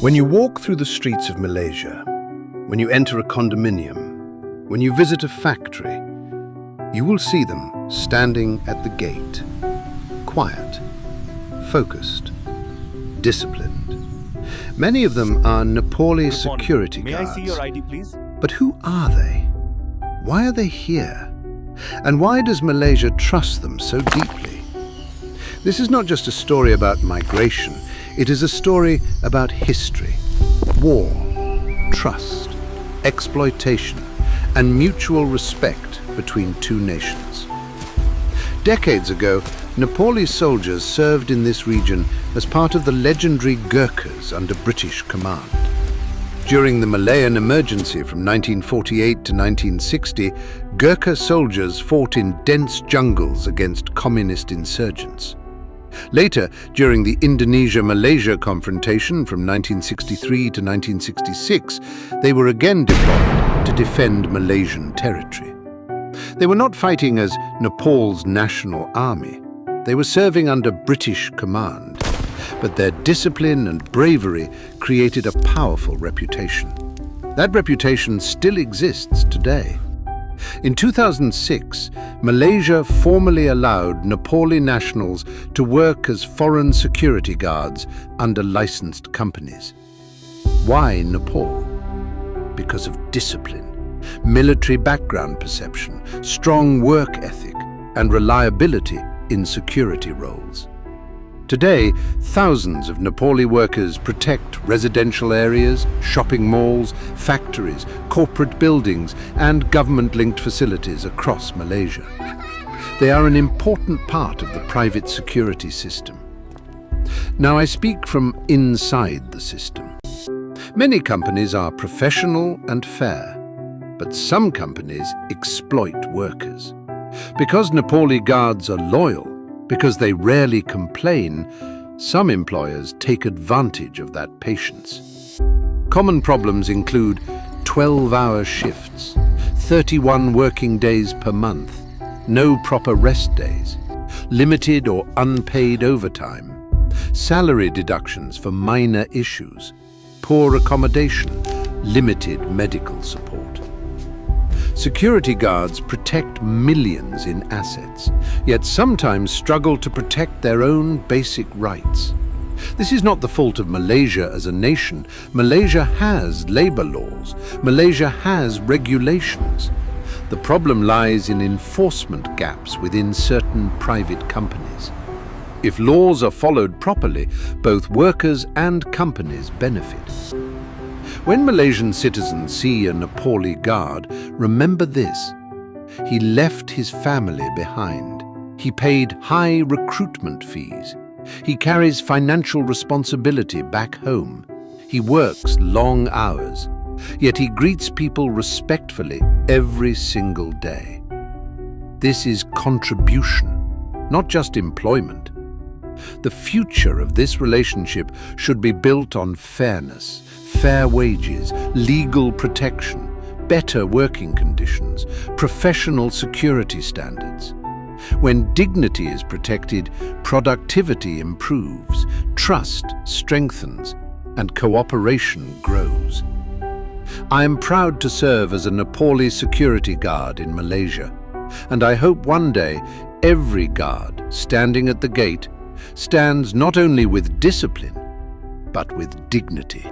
When you walk through the streets of Malaysia, when you enter a condominium, when you visit a factory, you will see them standing at the gate, quiet, focused, disciplined. Many of them are Nepali security guards. May I see your ID, please? But who are they? Why are they here? And why does Malaysia trust them so deeply? This is not just a story about migration. It is a story about history, war, trust, exploitation, and mutual respect between two nations. Decades ago, Nepali soldiers served in this region as part of the legendary Gurkhas under British command. During the Malayan Emergency from 1948 to 1960, Gurkha soldiers fought in dense jungles against communist insurgents. Later, during the Indonesia-Malaysia Confrontation from 1963 to 1966, they were again deployed to defend Malaysian territory. They were not fighting as Nepal's national army. They were serving under British command, but their discipline and bravery created a powerful reputation. That reputation still exists today. In 2006, Malaysia formally allowed Nepali nationals to work as foreign security guards under licensed companies. Why Nepal? Because of discipline, military background perception, strong work ethic, and reliability in security roles. Today, thousands of Nepali workers protect residential areas, shopping malls, factories, corporate buildings, and government-linked facilities across Malaysia. They are an important part of the private security system. Now, I speak from inside the system. Many companies are professional and fair, but some companies exploit workers. Because Nepali guards are loyal, because they rarely complain, some employers take advantage of that patience. Common problems include 12-hour shifts, 31 working days per month, no proper rest days, limited or unpaid overtime, salary deductions for minor issues, poor accommodation, limited medical support. Security guards protect millions in assets, yet sometimes struggle to protect their own basic rights. This is not the fault of Malaysia as a nation. Malaysia has labor laws. Malaysia has regulations. The problem lies in enforcement gaps within certain private companies. If laws are followed properly, both workers and companies benefit. When Malaysian citizens see a Nepali guard, remember this: he left his family behind. He paid high recruitment fees. He carries financial responsibility back home. He works long hours, yet he greets people respectfully every single day. This is contribution, not just employment. The future of this relationship should be built on fairness, fair wages, legal protection, better working conditions, professional security standards. When dignity is protected, productivity improves, trust strengthens, and cooperation grows. I am proud to serve as a Nepali security guard in Malaysia, and I hope one day every guard standing at the gate stands not only with discipline, but with dignity.